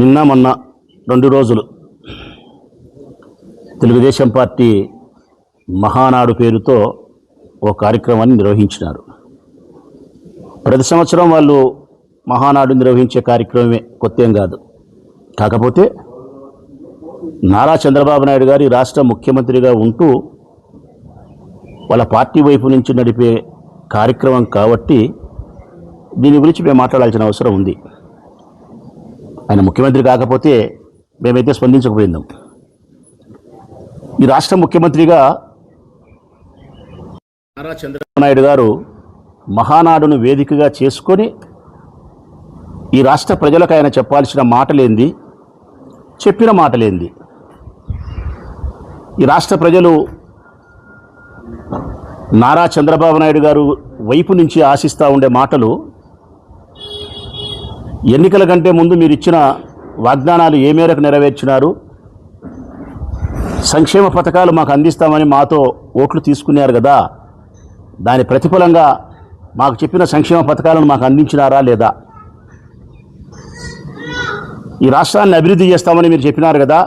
నిన్న మొన్న 2 రోజులు తెలుగుదేశం పార్టీ మహానాడు పేరుతో ఓ కార్యక్రమాన్ని నిర్వహించినారు. ప్రతి సంవత్సరం వాళ్ళు మహానాడు నిర్వహించే కార్యక్రమమే, కొత్తేం కాదు. కాకపోతే నారా చంద్రబాబు నాయుడు గారి రాష్ట్ర ముఖ్యమంత్రిగా ఉంటూ వాళ్ళ పార్టీ వైపు నుంచి నడిపే కార్యక్రమం కాబట్టి దీని గురించి మేము మాట్లాడాల్సిన అవసరం ఉంది. ఆయన ముఖ్యమంత్రి కాకపోతే మేమైతే స్పందించకపోయిందాం. ఈ రాష్ట్ర ముఖ్యమంత్రిగా నారా చంద్రబాబు నాయుడు గారు మహానాడును వేదికగా చేసుకొని ఈ రాష్ట్ర ప్రజలకు ఆయన చెప్పాల్సిన మాటలేంది, చెప్పిన మాటలేంది, ఈ రాష్ట్ర ప్రజలు నారా చంద్రబాబు నాయుడు గారు వైపు నుంచి ఆశిస్తూ ఉండే మాటలు, ఎన్నికల కంటే ముందు మీరు ఇచ్చిన వాగ్దానాలు ఏ మేరకు నెరవేర్చినారు, సంక్షేమ పథకాలు మాకు అందిస్తామని మాతో ఓట్లు తీసుకున్నారు కదా, దాని ప్రతిఫలంగా మాకు చెప్పిన సంక్షేమ పథకాలను మాకు అందించినారా లేదా, ఈ రాష్ట్రాన్ని అభివృద్ధి చేస్తామని మీరు చెప్పినారు కదా,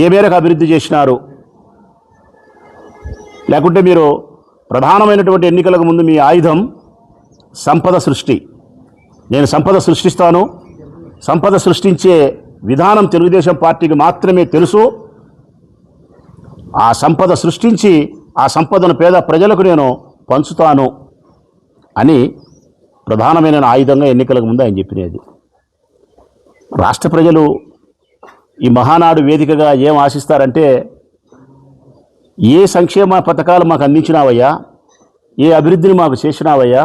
ఏ మేరకు అభివృద్ధి చేసినారు, లేకుంటే మీరు ప్రధానమైనటువంటి ఎన్నికలకు ముందు మీ ఆయుధం సంపద సృష్టి, నేను సంపద సృష్టిస్తాను, సంపద సృష్టించే విధానం తెలుగుదేశం పార్టీకి మాత్రమే తెలుసు, ఆ సంపద సృష్టించి ఆ సంపదను పేద ప్రజలకు నేను పంచుతాను అని ప్రధానమైన ఆయుధంగా ఎన్నికలకు ముందు ఆయన చెప్పినది. రాష్ట్ర ప్రజలు ఈ మహానాడు వేదికగా ఏం ఆశిస్తారంటే, ఏ సంక్షేమ పథకాలు మాకు అందించినావయ్యా, ఏ అభివృద్ధిని మాకు చేసినావయ్యా,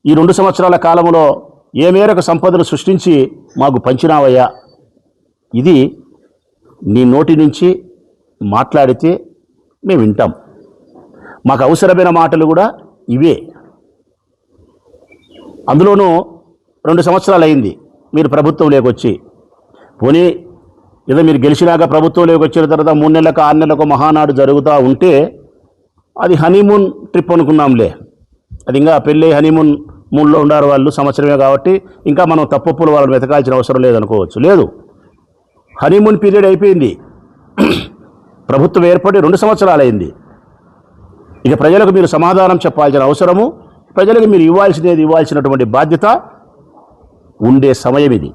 ఈ 2 సంవత్సరాల కాలంలో ఏ మేరకు సంపదను సృష్టించి మాకు పంచినావయ్యా, ఇది నీ నోటి నుంచి మాట్లాడితే మేము వింటాం. మాకు అవసరమైన మాటలు కూడా ఇవే. అందులోనూ 2 సంవత్సరాలు అయింది మీరు ప్రభుత్వంలోకి వచ్చి. పోనీ ఏదో మీరు గెలిచినాక ప్రభుత్వంలోకి వచ్చిన తర్వాత 3 నెలలకు 6 నెలలకు మహానాడు జరుగుతూ ఉంటే అది హనీమూన్ ట్రిప్ అనుకున్నాంలే. అది ఇంకా పెళ్ళి హనీమూన్ మూడ్లో ఉన్నారు వాళ్ళు, సంవత్సరమే కాబట్టి ఇంకా మనం తప్పులు వాళ్ళని వెతకాల్సిన అవసరం లేదనుకోవచ్చు. లేదు, హనీమూన్ పీరియడ్ అయిపోయింది. ప్రభుత్వం ఏర్పడి 2 సంవత్సరాలు అయింది. ఇక ప్రజలకు మీరు సమాధానం చెప్పాల్సిన అవసరము, ప్రజలకు మీరు ఇవ్వాల్సినటువంటి బాధ్యత ఉండే సమయం ఇది.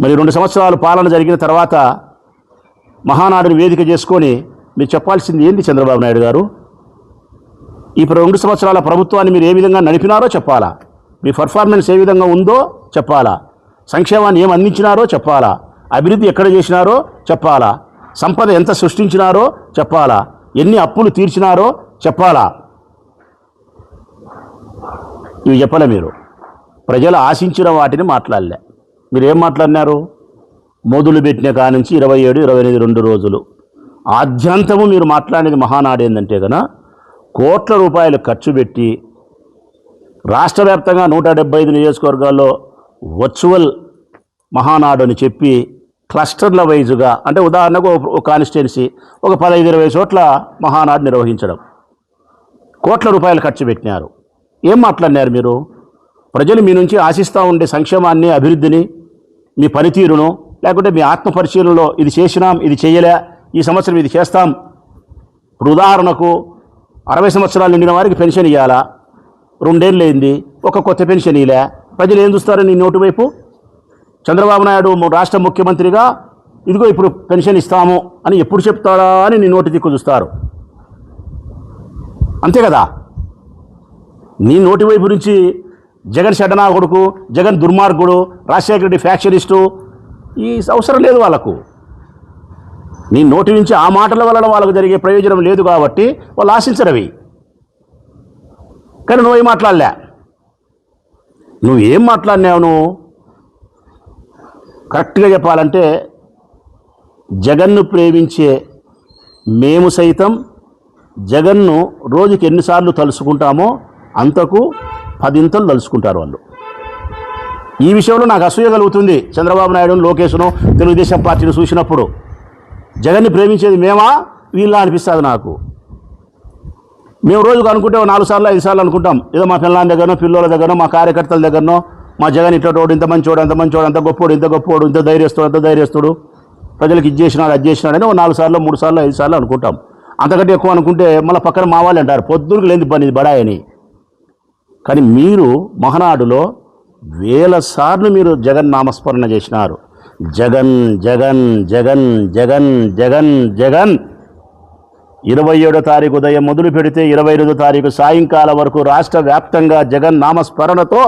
మరి 2 సంవత్సరాలు పాలన జరిగిన తర్వాత మహానాడుని వేదిక చేసుకొని మీరు చెప్పాల్సింది ఏంటి చంద్రబాబు నాయుడు గారు? ఈ 2 సంవత్సరాల ప్రభుత్వాన్ని మీరు ఏ విధంగా నడిపినారో చెప్పాలా, మీ పర్ఫార్మెన్స్ ఏ విధంగా ఉందో చెప్పాలా, సంక్షేమాన్ని ఏం అందించినారో చెప్పాలా, అభివృద్ధి ఎక్కడ చేసినారో చెప్పాలా, సంపద ఎంత సృష్టించినారో చెప్పాలా, ఎన్ని అప్పులు తీర్చినారో చెప్పాలా. ఇవి చెప్పలే. మీరు ప్రజలు ఆశించిన వాటిని మాట్లాడలే. మీరు ఏం మాట్లాడినారు? మొదలు పెట్టిన కానుంచి 27, 28, 2 రోజులు ఆద్యంతము మీరు మాట్లాడేది మహానాడు ఏంటంటే కనుక కోట్ల రూపాయలు ఖర్చు పెట్టి రాష్ట్ర వ్యాప్తంగా 175 నియోజకవర్గాల్లో వర్చువల్ మహానాడు అని చెప్పి క్లస్టర్ల వైజుగా, అంటే ఉదాహరణకు ఒక కాన్స్టిట్యున్సీ ఒక 15-20 చోట్ల మహానాడు నిర్వహించడం, కోట్ల రూపాయలు ఖర్చు పెట్టినారు. ఏం మాట్లాడినారు మీరు? ప్రజలు మీ నుంచి ఆశిస్తూ ఉండే సంక్షేమాన్ని, అభివృద్ధిని, మీ పనితీరును, లేకుంటే మీ ఆత్మపరిశీలనలో ఇది చేసినాం, ఇది చేయలే, ఈ సంవత్సరం ఇది చేస్తాం. ఇప్పుడు ఉదాహరణకు 60 సంవత్సరాలు నిండిన వారికి పెన్షన్ ఇవ్వాలా, 2 ఏళ్ళు అయింది, ఒక కొత్త పెన్షన్ ఇలే. ప్రజలు ఏం చూస్తారు నీ నోటు వైపు? చంద్రబాబు నాయుడు రాష్ట్ర ముఖ్యమంత్రిగా ఇదిగో ఇప్పుడు పెన్షన్ ఇస్తాము అని ఎప్పుడు చెప్తాడా అని నీ నోటి దిక్కు చూస్తారు. అంతే కదా? నీ నోటి వైపు నుంచి జగన్ షడ్డనా కొడుకు, జగన్ దుర్మార్గుడు, రాజశేఖర రెడ్డి ఫ్యాక్షనిస్టు, ఈ అవసరం లేదు వాళ్ళకు. నీ నోటి నుంచి ఆ మాటల వలన వాళ్ళకు జరిగే ప్రయోజనం లేదు కాబట్టి వాళ్ళు ఆశించరవి. కానీ నువ్వేం మాట్లాడలే. నువ్వేం మాట్లాడినావు? నువ్వు కరెక్ట్గా చెప్పాలంటే జగన్ను ప్రేమించే మేము సైతం జగన్ను రోజుకి ఎన్నిసార్లు తలుసుకుంటామో అంతకు 10 తలుసుకుంటారు వాళ్ళు. ఈ విషయంలో నాకు అసూయ కలుగుతుంది. చంద్రబాబు నాయుడును, లోకేష్ను, తెలుగుదేశం పార్టీని చూసినప్పుడు జగన్ని ప్రేమించేది మేమా వీళ్ళ అనిపిస్తుంది నాకు. మేము రోజుకు అనుకుంటే 4 సార్లు 5 సార్లు అనుకుంటాం, ఏదో మా పిల్లల దగ్గరనో, పిల్లల దగ్గరనో, మా కార్యకర్తల దగ్గరనో, మా జగన్ ఇట్లటోడు, ఇంత మంచోడు, అంత మంచోడు, అంత గొప్పోడు, ఇంత గొప్పోడు, ఇంత ధైర్యస్తుడు, అంత ధైర్యస్తుడు, ప్రజలకు ఇది చేసినాడు, అది చేసినాడని 4 సార్లు 3 సార్లు 5 సార్లు అనుకుంటాం. అంతకంటే ఎక్కువ అనుకుంటే మళ్ళీ పక్కన మా వాళ్ళు అంటారు పొద్దుకు లేని పని ఇది బడాయని. కానీ మీరు మహనాడులో 1000 సార్లు మీరు జగన్ నామస్మరణ చేసినారు. జగన్ జగన్ జగన్ జగన్ జగన్ జగన్ 27వ తారీఖు ఉదయం మొదలు పెడితే 22వ తారీఖు సాయంకాలం వరకు రాష్ట్ర వ్యాప్తంగా జగన్ నామస్మరణతో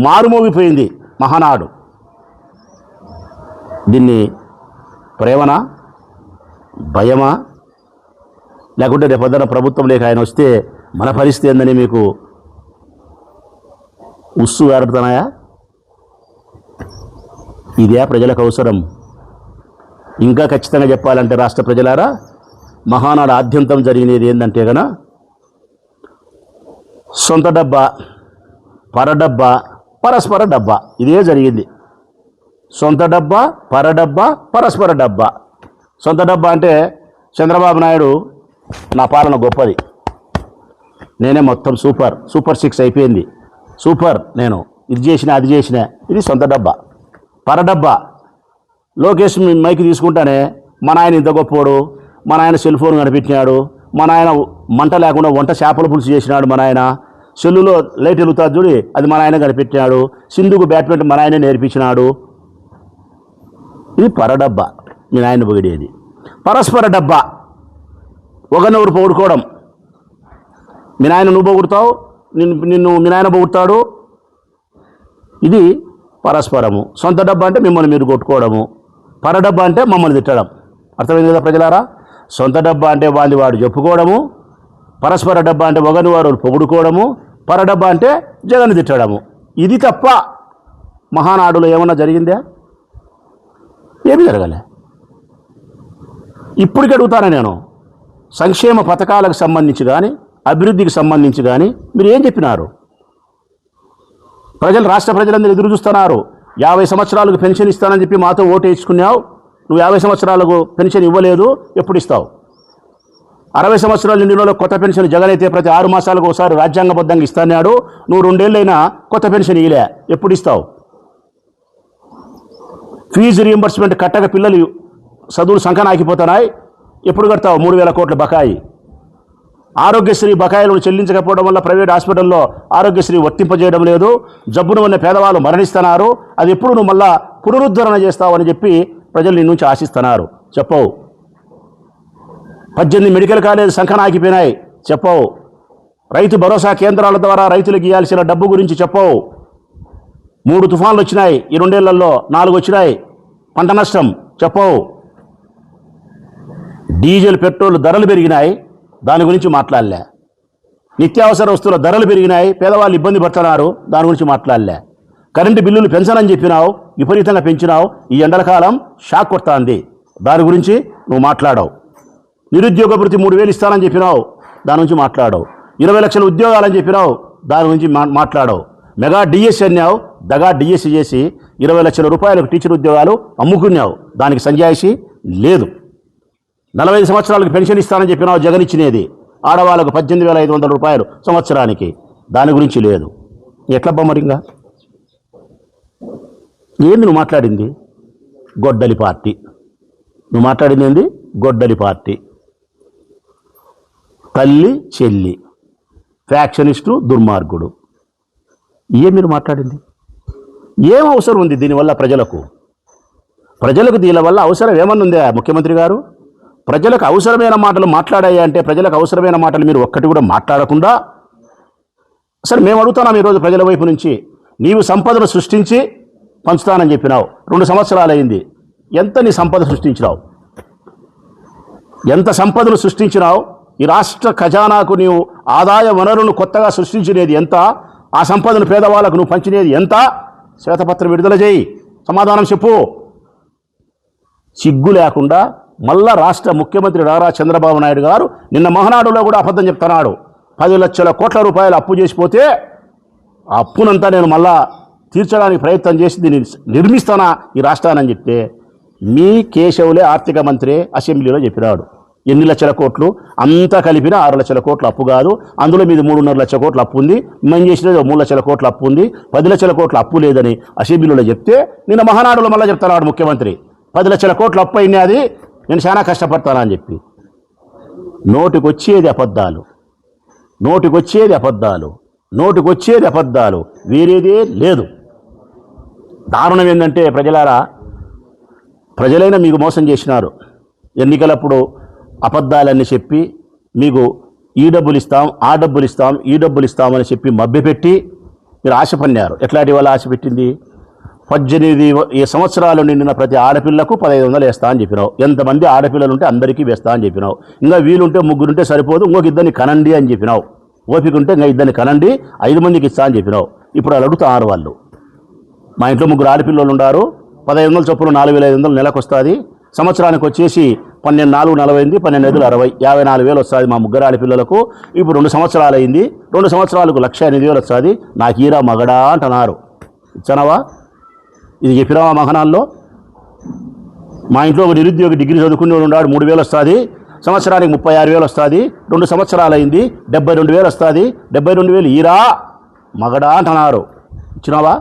మారుమోగిపోయింది మహానాడు. దీన్ని ప్రేమనా, భయమా, లేకుంటే రేపొద్దున ప్రభుత్వం లేక ఆయన వస్తే మన పరిస్థితి ఏందని మీకు ఉస్సు గారుతున్నాయా? ఇదే ప్రజలకు అవసరం. ఇంకా ఖచ్చితంగా చెప్పాలంటే రాష్ట్ర ప్రజలారా, మహానాడు ఆద్యంతం జరిగినది ఏంటంటే గన సొంత డబ్బా, పరడబ్బా, పరస్పర డబ్బా, ఇదే జరిగింది. సొంత డబ్బా, పరడబ్బా, పరస్పర డబ్బా. సొంత డబ్బా అంటే చంద్రబాబు నాయుడు నా పాలన గొప్పది, నేనే మొత్తం సూపర్ 6 అయిపోయింది, సూపర్, నేను ఇది చేసిన అది చేసిన, ఇది సొంత డబ్బా. పరడబ్బా, లోకేష్ మైకి తీసుకుంటానే మా నాయన ఇంత గొప్పోడు, మా నాయన సెల్ ఫోన్ కనిపెట్టినాడు, మా నాయన మంట లేకుండా వంట చేపల పులుసు చేసినాడు, మా నాయన సెల్లులో లైట్ వెలుగుతుంది చూడి అది మా నాయన కనిపెట్టినాడు, సింధుకు బ్యాడ్మింటన్ మా నాయన నేర్పించినాడు. ఇది పరడబ్బా, మీ నాయన పొగిడేది. పరస్పర డబ్బా, ఒకరినొకరు పొగుడుకోవడం. మీ నాయన నువ్వు పొగుడుతావు, నిన్ను మీ నాయన పొగుడతాడు. ఇది పరస్పరము. సొంత డబ్బా అంటే మిమ్మల్ని మీరు కొట్టుకోవడము, పరడబ్బా అంటే మమ్మల్ని తిట్టడం. అర్థమైంది కదా ప్రజలారా? సొంత డబ్బా అంటే వాడు చెప్పుకోవడము, పరస్పర డబ్బా అంటే ఒకరిని వారు పొగుడుకోవడము, పరడబ్బా అంటే జగన్ తిట్టడము. ఇది తప్ప మహానాడులో ఏమన్నా జరిగిందా? ఏమి జరగలే. ఇప్పటికి అడుగుతాను నేను, సంక్షేమ పథకాలకు సంబంధించి కానీ అభివృద్ధికి సంబంధించి కానీ మీరు ఏం చెప్పినారు? రాష్ట్ర ప్రజలందరూ ఎదురు చూస్తున్నారు. 50 సంవత్సరాలకు పెన్షన్ ఇస్తానని చెప్పి మాతో ఓటు వేసుకున్నావు, నువ్వు 50 సంవత్సరాలకు పెన్షన్ ఇవ్వలేదు, ఎప్పుడు ఇస్తావు? 60 సంవత్సరాల నిండిలో కొత్త పెన్షన్ జగన్ అయితే ప్రతి 6 మాసాలకు ఒకసారి రాజ్యాంగబద్ధంగా ఇస్తాన్నాడు, నువ్వు 2 ఏళ్ళైనా కొత్త పెన్షన్ ఇవ్వలే, ఎప్పుడు ఇస్తావు? ఫీజు రీయింబర్స్మెంట్ కట్టక పిల్లలు చదువులు సంకనాకిపోతున్నాయి, ఎప్పుడు కడతావు? 3000 కోట్ల బకాయి. ఆరోగ్యశ్రీ బకాయిలను చెల్లించకపోవడం వల్ల ప్రైవేట్ హాస్పిటల్లో ఆరోగ్యశ్రీ వర్తింపజేయడం లేదు, జబ్బును ఉన్న పేదవాళ్ళు మరణిస్తున్నారు, అది ఎప్పుడు నువ్వు మళ్ళా పునరుద్ధరణ చేస్తావని చెప్పి ప్రజలు నీ నుంచి ఆశిస్తున్నారు, చెప్పవు. 18 మెడికల్ కాలేజ్ సంకనాకిపోయినాయి, చెప్పవు. రైతు భరోసా కేంద్రాల ద్వారా రైతులకు ఇవ్వాల్సిన డబ్బు గురించి చెప్పవు. 3 తుఫాన్లు వచ్చినాయి, ఈ 2 ఏళ్లలో 4 వచ్చినాయి, పంట నష్టం చెప్పవు. డీజిల్ పెట్రోల్ ధరలు పెరిగినాయి, దాని గురించి మాట్లాడలే. నిత్యావసర వస్తువుల ధరలు పెరిగినాయి, పేదవాళ్ళు ఇబ్బంది పడుతున్నారు, దాని గురించి మాట్లాడలే. కరెంటు బిల్లులు పెంచనని చెప్పినావు, విపరీతంగా పెంచినావు, ఈ ఎండలకాలం షాక్ కొడుతుంది, దాని గురించి నువ్వు మాట్లాడవు. నిరుద్యోగ భృతి 3000 ఇస్తానని చెప్పినావు, దాని గురించి మాట్లాడవు. 20 లక్షల ఉద్యోగాలని చెప్పినావు, దాని గురించి మాట్లాడవు. మెగా డిఎస్సి అన్నావు, దగా డిఎస్సి చేసి 20 లక్షల రూపాయలకు టీచర్ ఉద్యోగాలు అమ్ముకున్నావు, దానికి సంజాయిషి లేదు. 45 సంవత్సరాలకు పెన్షన్ ఇస్తానని చెప్పినావు, జగన్ ఇచ్చినది ఆడవాళ్ళకు 18,500 రూపాయలు సంవత్సరానికి, దాని గురించి లేదు. ఎట్లబ్బా మరింగా? ఏంది నువ్వు మాట్లాడింది? గొడ్డలి పార్టీ. నువ్వు మాట్లాడింది ఏంది? గొడ్డలి పార్టీ. తల్లి చెల్లి, ఫ్యాక్షనిస్టు, దుర్మార్గుడు. ఏం మీరు మాట్లాడింది? ఏం అవసరం ఉంది దీనివల్ల? ప్రజలకు దీనివల్ల అవసరం ఏమన్నుందా ముఖ్యమంత్రి గారు? ప్రజలకు అవసరమైన మాటలు మాట్లాడాయి అంటే ప్రజలకు అవసరమైన మాటలు మీరు ఒక్కటి కూడా మాట్లాడకుండా, అసలు మేము అడుగుతున్నాం ఈరోజు ప్రజల వైపు నుంచి, నీవు సంపదను సృష్టించి పంచుతానని చెప్పినావు, 2 సంవత్సరాలు అయింది, ఎంత నీ సంపద సృష్టించినావు? ఎంత సంపదను సృష్టించినావు? ఈ రాష్ట్ర ఖజానాకు నీవు ఆదాయ వనరులను కొత్తగా సృష్టించినది ఎంత? ఆ సంపదను పేదవాళ్ళకు నువ్వు పంచినది ఎంత? శ్వేతపత్రం విడుదల చేయి, సమాధానం చెప్పు. సిగ్గు లేకుండా మళ్ళా రాష్ట్ర ముఖ్యమంత్రి నారా చంద్రబాబు నాయుడు గారు నిన్న మహనాడులో కూడా అబద్ధం చెప్తున్నాడు. 10 లక్షల కోట్ల రూపాయలు అప్పు చేసిపోతే ఆ అప్పునంతా నేను మళ్ళా తీర్చడానికి ప్రయత్నం చేసి దీన్ని నిర్మిస్తానా ఈ రాష్ట్రాన్ని అని చెప్తే, మీ కేశవులే ఆర్థిక మంత్రి అసెంబ్లీలో చెప్పినాడు, ఎన్ని లక్షల కోట్లు అంతా కలిపిన 6 లక్షల కోట్ల అప్పు కాదు. అందులో మీది 3.5 లక్షల కోట్ల అప్పు ఉంది. మేము చేసినది 3 లక్షల కోట్ల అప్పు ఉంది. 10 లక్షల కోట్ల అప్పు లేదని అసెంబ్లీలో చెప్తే నిన్న మహానాడులో మళ్ళీ చెప్తాడు ముఖ్యమంత్రి 10 లక్షల కోట్ల అప్పు అయింది, అది నేను చాలా కష్టపడతానని చెప్పి. నోటికొచ్చేది అబద్ధాలు, నోటికొచ్చేది అబద్ధాలు, నోటికొచ్చేది అబద్ధాలు, వేరేదే లేదు. దారుణం ఏంటంటే ప్రజలారా, ప్రజలైనా మీకు మోసం చేసినారు. ఎన్నికలప్పుడు అబద్ధాలన్నీ చెప్పి మీకు ఈ డబ్బులు ఇస్తాం, ఆ డబ్బులు ఇస్తాం, ఈ డబ్బులు ఇస్తామని చెప్పి మభ్యపెట్టి మీరు ఆశ పన్నారు. ఎట్లాంటి వాళ్ళు ఆశ పెట్టింది? 18 సంవత్సరాలు నిండిన ప్రతి ఆడపిల్లకు 1500 వేస్తా అని చెప్పినావు. ఎంతమంది ఆడపిల్లలు ఉంటే అందరికీ వేస్తా అని చెప్పినావు. ఇంకా వీలుంటే 3 ఉంటే సరిపోదు, ఇంకొక 2 కనండి అని చెప్పినావు. ఓపిక ఉంటే ఇంకా 2 కనండి, 5 మందికి ఇస్తా అని చెప్పినావు. ఇప్పుడు వాళ్ళు అడుగుతారు వాళ్ళు, మా ఇంట్లో 3 ఆడపిల్లలు ఉన్నారు, 1500 చొప్పున 4500 నెలకు వస్తుంది. సంవత్సరానికి వచ్చేసి 12 4 48, 12 5 60, 54,000 వస్తుంది మా 3 ఆడపిల్లలకు. ఇప్పుడు 2 సంవత్సరాలు అయింది, 2 సంవత్సరాలకు 1,08,000 వస్తుంది. నాకు ఈరా మగడా అంటున్నారు. ఇచ్చనవా? ఇది చెప్పినావా మహనాల్లో? మా ఇంట్లో ఒక నిరుద్యోగి డిగ్రీ చదువుకునేవాడు ఉన్నాడు, 3,000 వస్తుంది. సంవత్సరానికి 36,000 వస్తుంది. 2 సంవత్సరాలు అయింది, 72,000 వస్తుంది. 72,000 ఈరా మగడా అంటున్నారు. ఇచ్చినావా?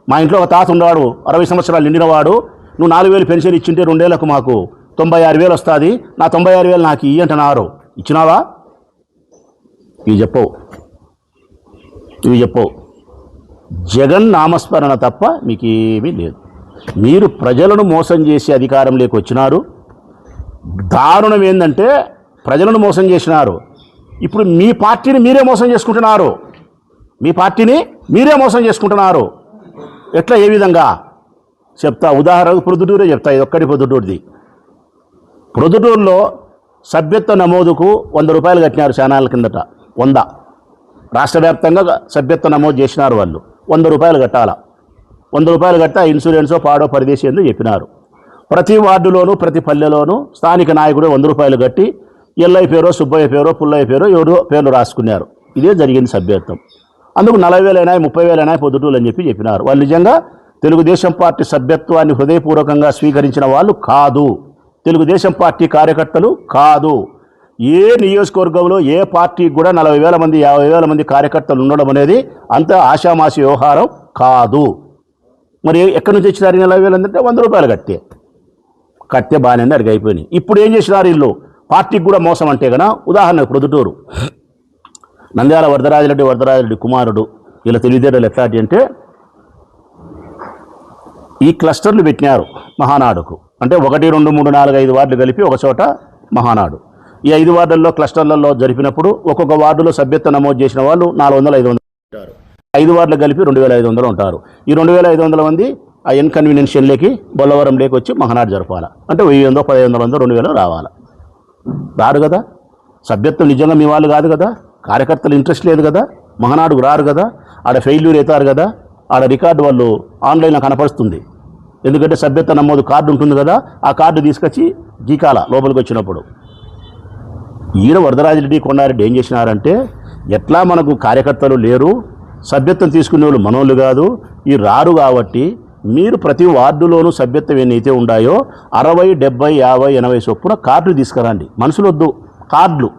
మా ఇంట్లో ఒక తాత ఉన్నాడు, 60 సంవత్సరాలు నిండినవాడు. నువ్వు 4,000 పెన్షన్ ఇచ్చింటే 2 ఏళ్లకు మాకు 96,000 వస్తుంది. నా 96,000 నాకు ఇయ్యి అంటున్నారు. ఇచ్చినావా? ఇవి చెప్పవు, ఇవి చెప్పవు. జగన్ నామస్మరణ తప్ప మీకేమీ లేదు. మీరు ప్రజలను మోసం చేసి అధికారంలోకి వచ్చినారు. దారుణం ఏంటంటే ప్రజలను మోసం చేసినారు. ఇప్పుడు మీ పార్టీని మీరే మోసం చేసుకుంటున్నారు. మీ పార్టీని మీరే మోసం చేసుకుంటున్నారు. ఎట్లా, ఏ విధంగా చెప్తా. ఉదాహరణకు ప్రొద్దుటూరే చెప్తా. ఇది ఒక్కటి ప్రొద్దుటూరుది. ప్రొద్దుటూరులో సభ్యత్వ నమోదుకు 100 రూపాయలు కట్టినారు ఛానళ్ళ కిందట. 100 రాష్ట్ర వ్యాప్తంగా సభ్యత్వ నమోదు చేసినారు వాళ్ళు. 100 రూపాయలు కట్టాలా. 100 రూపాయలు కడితే ఆ ఇన్సూరెన్సో పాడో పరిదేశీ ఏందో చెప్పినారు. ప్రతి వార్డులోనూ ప్రతి పల్లెలోనూ స్థానిక నాయకుడు 100 రూపాయలు కట్టి ఎల్లయ్య పేరో సుబ్బయ్య పేరో పుల్లయ్య పేరో ఎవరో పేర్లు రాసుకున్నారు. ఇదే జరిగింది సభ్యత్వం. అందుకు 40,000 అయినా 30,000 అయినా పొద్దుటూలు అని చెప్పి చెప్పినారు. వాళ్ళు నిజంగా తెలుగుదేశం పార్టీ సభ్యత్వాన్ని హృదయపూర్వకంగా స్వీకరించిన వాళ్ళు కాదు. తెలుగుదేశం పార్టీ కార్యకర్తలు కాదు. ఏ నియోజకవర్గంలో ఏ పార్టీకి కూడా 40,000 మంది 50,000 మంది కార్యకర్తలు ఉండడం అనేది అంత ఆషామాషి వ్యవహారం కాదు. మరి ఎక్కడి నుంచి వచ్చినారు 40,000 అంటే 100 రూపాయలు కట్టే బాగానే అడిగి అయిపోయినాయి. ఇప్పుడు ఏం చేసినారు వీళ్ళు? పార్టీకి కూడా మోసం అంటే కదా. ఉదాహరణకు ప్రొద్దుటూరు నంద్యాల వరదరాజిరెడ్డి కుమారుడు వీళ్ళ తెలివితేటలు ఎట్లాంటి అంటే ఈ క్లస్టర్లు పెట్టినారు మహానాడుకు. అంటే 1 2 3 4 5 వార్డులు కలిపి ఒక చోట మహానాడు. ఈ 5 వార్డుల్లో క్లస్టర్లలో జరిపినప్పుడు ఒక్కొక్క వార్డులో సభ్యత్వం నమోదు చేసిన వాళ్ళు 400-500 ఉంటారు. 5 వార్డులు కలిపి 2,500 ఉంటారు. ఈ 2,500 మంది ఆ ఇన్కన్వీనియన్షియల్లోకి బొల్లవరం లేకి వచ్చి మహానాడు జరపాలి. అంటే 1,000 1,500 2,000 రావాలి. రారు కదా. సభ్యత్వం నిజంగా మీ వాళ్ళు కాదు కదా. కార్యకర్తలు ఇంట్రెస్ట్ లేదు కదా. మహానాడుకు రారు కదా. ఆడ ఫెయిల్యూర్ అవుతారు కదా. ఆడ రికార్డు వాళ్ళు ఆన్లైన్లో కనపరుస్తుంది. ఎందుకంటే సభ్యత్వ నమోదు కార్డు ఉంటుంది కదా. ఆ కార్డు తీసుకొచ్చి గీకాల లోపలికి వచ్చినప్పుడు. ఈయన వరదరాజిరెడ్డి కొండారెడ్డి ఏం చేసినారంటే, ఎట్లా మనకు కార్యకర్తలు లేరు, సభ్యత్వం తీసుకునే వాళ్ళు మనోళ్ళు కాదు, ఈ రారు కాబట్టి మీరు ప్రతి వార్డులోనూ సభ్యత్వం ఎన్నైతే ఉన్నాయో 60, 70, 50, 80 చొప్పున కార్డులు తీసుకురండి. మనుషులు వద్దు, కార్డులు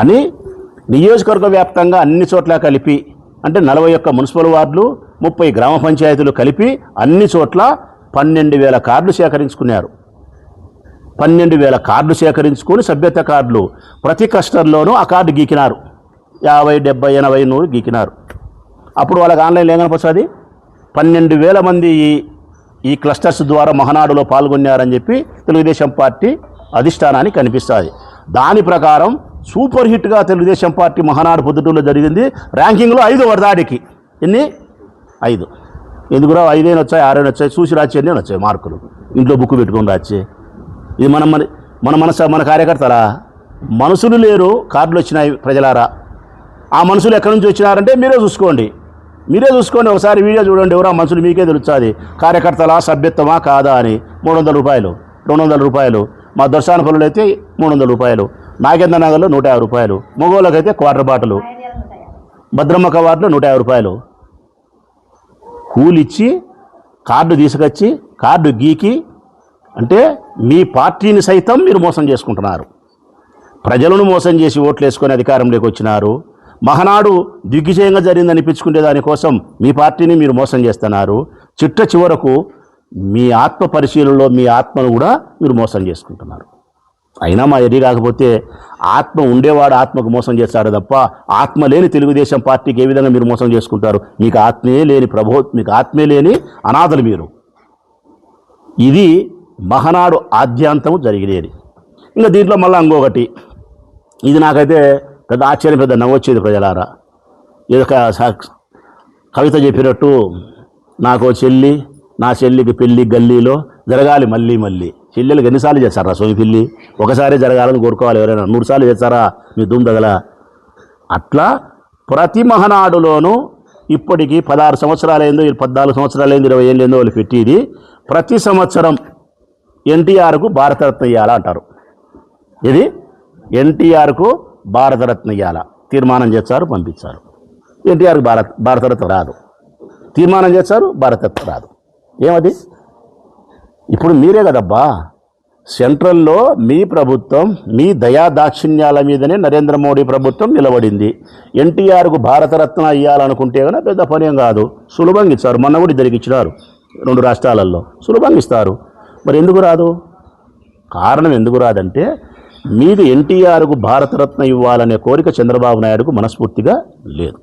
అని నియోజకవర్గ వ్యాప్తంగా అన్ని చోట్ల కలిపి, అంటే 41 మున్సిపల్ వార్డులు 30 గ్రామ పంచాయతీలు కలిపి అన్ని చోట్ల 12,000 కార్డులు సేకరించుకున్నారు. 12,000 కార్డులు సేకరించుకొని సభ్యత్వ కార్డులు ప్రతి క్లస్టర్లోనూ ఆ కార్డు గీకినారు. 50, 70, 80, 100 గీకినారు. అప్పుడు వాళ్ళకి ఆన్లైన్లో ఏం కనిపిస్తుంది? 12,000 మంది ఈ క్లస్టర్స్ ద్వారా మహానాడులో పాల్గొన్నారని చెప్పి తెలుగుదేశం పార్టీ అధిష్టానానికి కనిపిస్తుంది. దాని ప్రకారం సూపర్ హిట్గా తెలుగుదేశం పార్టీ మహానాడు పొద్దుటూరులో జరిగింది. ర్యాంకింగ్లో 5 వరదాడికి. ఎన్ని? 5. ఎందుకురా 5 వచ్చాయి, 6 వచ్చాయి, చూసి రాచి అన్నీ వచ్చాయి మార్కులు. ఇంట్లో బుక్ పెట్టుకొని రాచి. ఇది మన కార్యకర్తలా? మనుషులు లేరు, కార్డులు వచ్చినాయి. ప్రజలారా, ఆ మనుషులు ఎక్కడి నుంచి వచ్చినారంటే మీరే చూసుకోండి. ఒకసారి వీడియో చూడండి. ఎవరా మనుషులు మీకే తెలుస్తుంది. కార్యకర్తలా, సభ్యత్వమా కాదా అని. 300 రూపాయలు, 200 రూపాయలు. మా దర్శన పనులు అయితే 300 రూపాయలు. నాగేంద్ర నగర్లో 150 రూపాయలు. మొగోళ్ళకైతే క్వార్టర్ బాటలు. భద్రమ్మక వార్డులో 150 రూపాయలు. కూలిచ్చి కార్డు తీసుకొచ్చి కార్డు గీకి అంటే మీ పార్టీని సైతం మీరు మోసం చేసుకుంటున్నారు. ప్రజలను మోసం చేసి ఓట్లు వేసుకొని అధికారంలోకి వచ్చినారు. మహనాడు దిగ్విజయంగా జరిగిందని అనిపించుకునే దానికోసం మీ పార్టీని మీరు మోసం చేస్తున్నారు. చిట్ట చివరకు మీ ఆత్మ పరిశీలనలో మీ ఆత్మను కూడా మీరు మోసం చేసుకుంటున్నారు. అయినా మా ఎర్రి కాకపోతే ఆత్మ ఉండేవాడు ఆత్మకు మోసం చేస్తాడు తప్ప ఆత్మ లేని తెలుగుదేశం పార్టీకి ఏ విధంగా మీరు మోసం చేసుకుంటారు? మీకు ఆత్మే లేని మీకు ఆత్మే లేని అనాథలు మీరు. ఇది మహనాడు ఆద్యాంతము జరిగినది. ఇంకా దీంట్లో మళ్ళీ ఇంకొకటి, ఇది నాకైతే పెద్ద ఆశ్చర్యం, పెద్ద నవ్వొచ్చేది ప్రజలారా. ఇది కవిత చెప్పినట్టు నాకు చెల్లి, నా చెల్లికి పెళ్ళి గల్లీలో జరగాలి మళ్ళీ మళ్ళీ. చెల్లెలకు ఎన్నిసార్లు చేస్తారా సోమి పెళ్ళి? ఒకసారి జరగాలని కోరుకోవాలి. ఎవరైనా 100 సార్లు చేస్తారా మీ దుమ్ తగల? అట్లా ప్రతి మహనాడులోనూ ఇప్పటికీ 16 సంవత్సరాలైందో 14 సంవత్సరాలైందో 20 ఏళ్ళైందో వాళ్ళు పెట్టిది. ప్రతి సంవత్సరం ఎన్టీఆర్కు భారతరత్న ఇవ్వాలా అంటారు. ఇది ఎన్టీఆర్కు భారతరత్న ఇవ్వాలా తీర్మానం చేస్తారు, పంపించారు. ఎన్టీఆర్కి భారతరత్న రాదు. తీర్మానం చేస్తారు, భారతరత్న రాదు. ఏమది? ఇప్పుడు మీరే కదబ్బా సెంట్రల్లో మీ ప్రభుత్వం, మీ దయా దాక్షిణ్యాల మీదనే నరేంద్ర మోడీ ప్రభుత్వం నిలబడింది. ఎన్టీఆర్కు భారతరత్న ఇవ్వాలనుకుంటే కనుక పెద్ద పనేం కాదు, సులభంగా ఇస్తారు. మొన్న కూడా ఇద్దరికి ఇచ్చినారు 2 రాష్ట్రాలలో, సులభంగా ఇస్తారు. మరి ఎందుకు రాదు? కారణం ఎందుకు రాదంటే మీది ఎన్టీఆర్కు భారతరత్న ఇవ్వాలనే కోరిక చంద్రబాబు నాయుడుకు మనస్ఫూర్తిగా లేదు.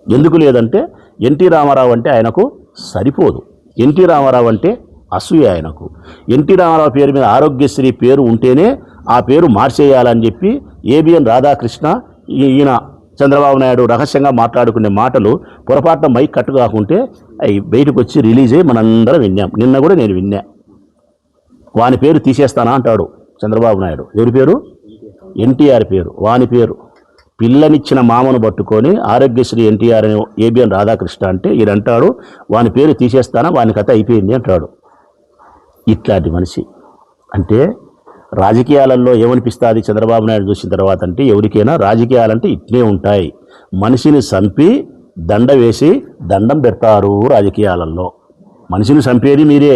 ఎందుకు లేదంటే ఎన్టీ రామారావు అంటే ఆయనకు సరిపోదు. ఎన్టీ రామారావు అంటే అసూయ ఆయనకు. ఎన్టీ రామారావు పేరు మీద ఆరోగ్యశ్రీ పేరు ఉంటేనే ఆ పేరు మార్చేయాలని చెప్పి ఏబిఎన్ రాధాకృష్ణ ఈయన చంద్రబాబు నాయుడు రహస్యంగా మాట్లాడుకునే మాటలు పొరపాటున మైక్ కట్టు కాకుంటే అవి బయటకు వచ్చి రిలీజ్ అయ్యి మనందరం విన్నాం. నిన్న కూడా నేను విన్నా. వాని పేరు తీసేస్తానా అంటాడు చంద్రబాబు నాయుడు. ఎవరి పేరు? ఎన్టీఆర్ పేరు. వాని పేరు పిల్లనిచ్చిన మామను పట్టుకొని ఆరోగ్యశ్రీ ఎన్టీఆర్ అని ఏబిఎన్ రాధాకృష్ణ అంటే ఈయనంటాడు వాని పేరు తీసేస్తానా, వాని కథ అయిపోయింది అంటాడు. ఇట్లాంటి మనిషి అంటే రాజకీయాలలో ఏమనిపిస్తుంది చంద్రబాబు నాయుడు చూసిన తర్వాత అంటే ఎవరికైనా రాజకీయాలంటే ఇట్నే ఉంటాయి. మనిషిని చంపి దండ వేసి దండం పెడతారు రాజకీయాలలో. మనిషిని చంపేది మీరే,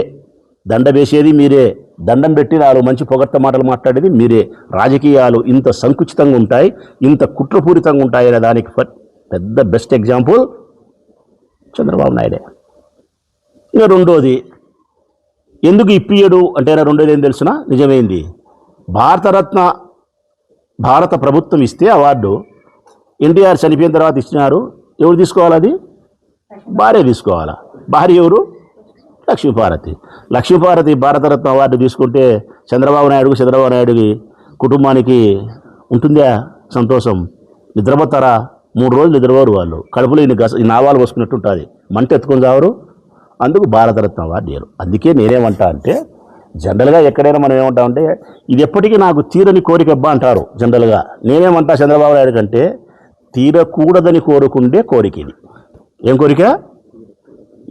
దండ వేసేది మీరే, దండం పెట్టి 4 మంచి పొగట్ట మాటలు మాట్లాడేది మీరే. రాజకీయాలు ఇంత సంకుచితంగా ఉంటాయి, ఇంత కుట్రపూరితంగా ఉంటాయి అనే దానికి పెద్ద బెస్ట్ ఎగ్జాంపుల్ చంద్రబాబు నాయుడే. ఇక రెండోది ఎందుకు ఇప్పియడు అంటే రెండోది ఏం తెలుసునా? నిజమైంది. భారతరత్న భారత ప్రభుత్వం ఇస్తే అవార్డు ఎన్టీఆర్ చనిపోయిన తర్వాత ఇచ్చినారు. ఎవరు తీసుకోవాలి? అది భార్య తీసుకోవాలా. భార్య ఎవరు? లక్ష్మీపార్వతి. లక్ష్మీపార్వతి భారతరత్న అవార్డు తీసుకుంటే చంద్రబాబు నాయుడుకి కుటుంబానికి ఉంటుందా సంతోషం? నిద్రపోతారా? 3 రోజులు నిద్రపోరు వాళ్ళు. కడుపులో ఈ నావాలు పోసుకున్నట్టు ఉంటుంది, మంట ఎత్తుకొని చావరు. అందుకు భారతరత్న అవార్డు ఇయ్యరు. అందుకే నేనేమంటా అంటే జనరల్గా ఎక్కడైనా మనం ఏమంటామంటే ఇది ఎప్పటికీ నాకు తీరని కోరిక అబ్బా అంటారు జనరల్గా. నేనేమంటా చంద్రబాబు నాయుడు కంటే తీరకూడదని కోరుకుండే కోరిక ఇది. ఏం కోరిక?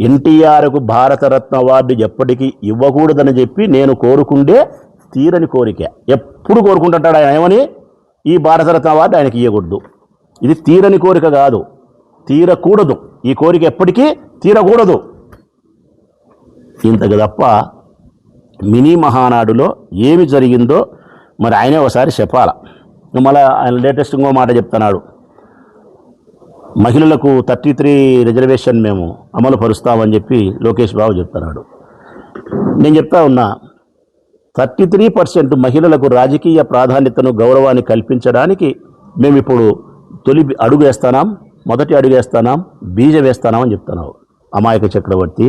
ఎన్టీఆర్కు భారతరత్న అవార్డు ఎప్పటికీ ఇవ్వకూడదని చెప్పి నేను కోరుకుండే తీరని కోరిక. ఎప్పుడు కోరుకుంటుంటాడు ఆయన ఏమని? ఈ భారతరత్న అవార్డు ఆయనకి ఇవ్వకూడదు. ఇది తీరని కోరిక కాదు, తీరకూడదు. ఈ కోరిక ఎప్పటికీ తీరకూడదు. ఇంతకు తప్ప మినీ మహానాడులో ఏమి జరిగిందో మరి ఆయనే ఒకసారి చెప్పాల. మళ్ళీ ఆయన లేటెస్ట్ ఇంకో మాట చెప్తున్నాడు, మహిళలకు 33 రిజర్వేషన్ మేము అమలు పరుస్తామని చెప్పి లోకేష్ బాబు చెప్తున్నాడు. నేను చెప్తా ఉన్నా 33% మహిళలకు రాజకీయ ప్రాధాన్యతను గౌరవాన్ని కల్పించడానికి మేము ఇప్పుడు తొలి అడుగు వేస్తున్నాం, మొదటి అడుగు వేస్తున్నాం, బీజం వేస్తున్నాం అని చెప్తున్నావు. అమాయక చక్రవర్తి.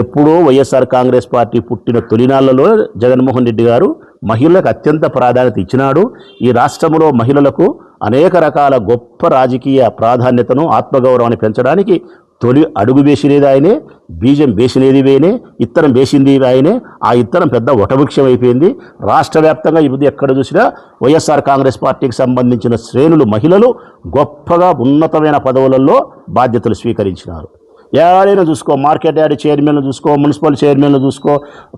ఎప్పుడో వైఎస్ఆర్ కాంగ్రెస్ పార్టీ పుట్టిన తొలినాళ్లలో జగన్మోహన్ రెడ్డి గారు మహిళలకు అత్యంత ప్రాధాన్యత ఇచ్చినాడు. ఈ రాష్ట్రంలో మహిళలకు అనేక రకాల గొప్ప రాజకీయ ప్రాధాన్యతను ఆత్మగౌరవాన్ని పెంచడానికి తొలి అడుగు వేసినది ఆయనే, బీజం వేసినది ఆయనే, ఇత్తనం వేసింది ఆయనే. ఆ ఇత్తనం పెద్ద వటవృక్షం అయిపోయింది. రాష్ట్ర వ్యాప్తంగా ఇప్పుడు ఎక్కడ చూసినా వైఎస్ఆర్ కాంగ్రెస్ పార్టీకి సంబంధించిన శ్రేణులు మహిళలు గొప్పగా ఉన్నతమైన పదవులలో బాధ్యతలు స్వీకరించినారు. ఎవరైనా చూసుకో, మార్కెట్ యార్డ్ చైర్మన్లు చూసుకో, మున్సిపల్ చైర్మన్లు చూసుకో,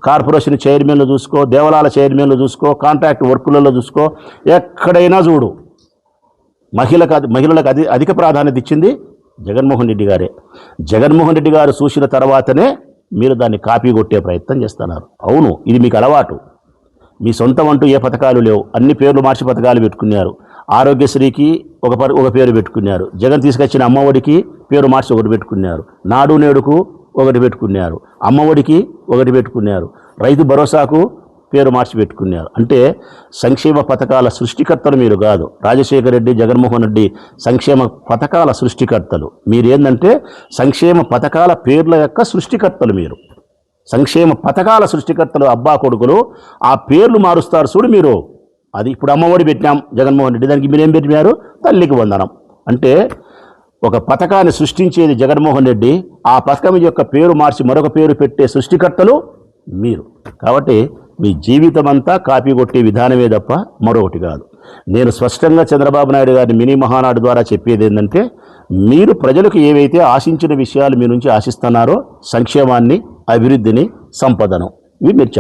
కార్పొరేషన్ చైర్మన్లు చూసుకో, దేవాలయాల చైర్మన్లు చూసుకో, కాంట్రాక్ట్ వర్కులలో చూసుకో, ఎక్కడైనా చూడు మహిళలకు అధిక ప్రాధాన్యత ఇచ్చింది జగన్మోహన్ రెడ్డి గారే. జగన్మోహన్ రెడ్డి గారు చూసిన తర్వాతనే మీరు దాన్ని కాపీ కొట్టే ప్రయత్నం చేస్తున్నారు. అవును, ఇది మీకు అలవాటు. మీ సొంతం అంటూ ఏ పథకాలు లేవు, అన్ని పేర్లు మార్చి పథకాలు పెట్టుకున్నారు. ఆరోగ్యశ్రీకి ఒక పేరు పెట్టుకున్నారు, జగన్ తీసుకొచ్చిన అమ్మఒడికి పేరు మార్చి ఒకటి పెట్టుకున్నారు, నాడు నేడుకు ఒకటి పెట్టుకున్నారు, అమ్మఒడికి ఒకటి పెట్టుకున్నారు, రైతు భరోసాకు పేరు మార్చి పెట్టుకున్నారు. అంటే సంక్షేమ పథకాల సృష్టికర్తలు మీరు కాదు. రాజశేఖర రెడ్డి, జగన్మోహన్ రెడ్డి సంక్షేమ పథకాల సృష్టికర్తలు. మీరేందంటే సంక్షేమ పథకాల పేర్ల యొక్క సృష్టికర్తలు. మీరు సంక్షేమ పథకాల సృష్టికర్తలు, అబ్బా కొడుకులు. ఆ పేర్లు మారుస్తారు చూడు మీరు. అది ఇప్పుడు అమ్మఒడి పెట్టినాం జగన్మోహన్ రెడ్డి, దానికి మీరేం పెట్టినారు? తల్లికి వందనం. అంటే ఒక పథకాన్ని సృష్టించేది జగన్మోహన్ రెడ్డి, ఆ పథకం యొక్క పేరు మార్చి మరొక పేరు పెట్టే సృష్టికర్తలు మీరు. కాబట్టి మీ జీవితం అంతా కాపీ కొట్టే విధానమే తప్ప మరొకటి కాదు. నేను స్పష్టంగా చంద్రబాబు నాయుడు గారిని మినీ మహానాడు ద్వారా చెప్పేది ఏంటంటే, మీరు ప్రజలకు ఏవైతే ఆశించిన విషయాలు మీ నుంచి ఆశిస్తున్నారో, సంక్షేమాన్ని, అభివృద్ధిని, సంపదను, ఇవి మీరు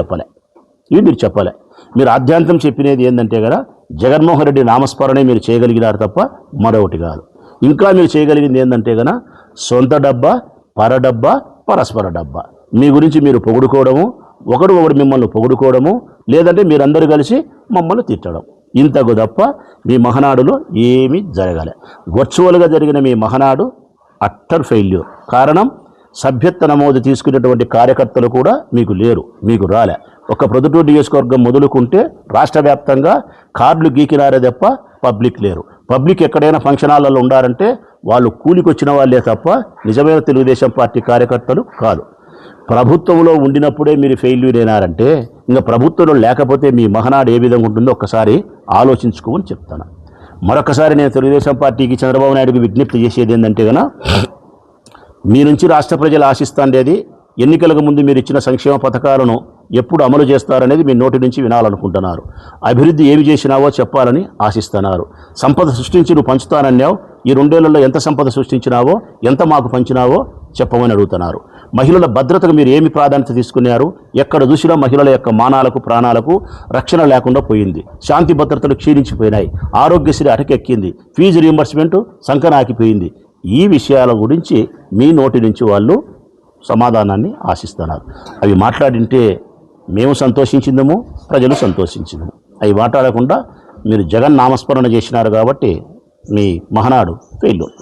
చెప్పలే. మీరు ఆద్యాంతం చెప్పినది ఏంటంటే కదా, జగన్మోహన్ రెడ్డి నామస్మరణే మీరు చేయగలిగినారు తప్ప మరొకటి కాదు. ఇంకా మీరు చేయగలిగింది ఏంటంటే కదా, సొంత డబ్బా, పరడబ్బా, పరస్పర డబ్బా. మీ గురించి మీరు పొగుడుకోవడము, ఒకడు మిమ్మల్ని పొగుడుకోవడము, లేదంటే మీరందరూ కలిసి మమ్మల్ని తిట్టడం. ఇంతకు తప్ప మీ మహనాడులో ఏమీ జరగాలి. వర్చువల్గా జరిగిన మీ మహనాడు అట్టర్ ఫెయిల్యూర్. కారణం, సభ్యత్వ నమోదు తీసుకునేటువంటి కార్యకర్తలు కూడా మీకు లేరు, మీకు రాలే. ఒక ప్రొద్దుటూరు నియోజకవర్గం మొదలుకుంటే రాష్ట్ర వ్యాప్తంగా కార్డులు గీకినారే తప్ప పబ్లిక్ లేరు. పబ్లిక్ ఎక్కడైనా ఫంక్షన్ హాల్లో ఉండారంటే వాళ్ళు కూలికి వచ్చిన వాళ్ళే తప్ప నిజమైన తెలుగుదేశం పార్టీ కార్యకర్తలు కాదు. ప్రభుత్వంలో ఉండినప్పుడే మీరు ఫెయిల్యూర్ అయినారంటే ఇంకా ప్రభుత్వంలో లేకపోతే మీ మహనాడు ఏ విధంగా ఉంటుందో ఒక్కసారి ఆలోచించుకోమని చెప్తాను. మరొకసారి నేను తెలుగుదేశం పార్టీకి, చంద్రబాబు నాయుడుకి విజ్ఞప్తి చేసేది ఏంటంటే కనుక, మీ నుంచి రాష్ట్ర ప్రజలు ఆశిస్తుండేది, ఎన్నికలకు ముందు మీరు ఇచ్చిన సంక్షేమ పథకాలను ఎప్పుడు అమలు చేస్తారనేది మీ నోటి నుంచి వినాలనుకుంటున్నారు. అభివృద్ధి ఏమి చేసినావో చెప్పాలని ఆశిస్తున్నారు. సంపద సృష్టించి నువ్వు పంచుతానన్నావు. ఈ 2 ఏళ్లలో ఎంత సంపద సృష్టించినావో, ఎంత మాకు పంచినావో చెప్పమని అడుగుతున్నారు. మహిళల భద్రతకు మీరు ఏమి ప్రాధాన్యత తీసుకున్నారు? ఎక్కడ చూసినా మహిళల యొక్క మానాలకు, ప్రాణాలకు రక్షణ లేకుండా పోయింది. శాంతి భద్రతలు క్షీణించిపోయినాయి. ఆరోగ్యశ్రీ అటకెక్కింది. ఫీజు రీయింబర్స్మెంటు సంకనాకిపోయింది. ఈ విషయాల గురించి మీ నోటి నుంచి వాళ్ళు సమాధానాన్ని ఆశిస్తున్నారు. అవి మాట్లాడింటే మేము సంతోషించిందము, ప్రజలు సంతోషించిందము. అవి మాట్లాడకుండా మీరు జగన్ నామస్మరణ చేసినారు కాబట్టి మీ మహనాడు ఫెయిల్యూర్.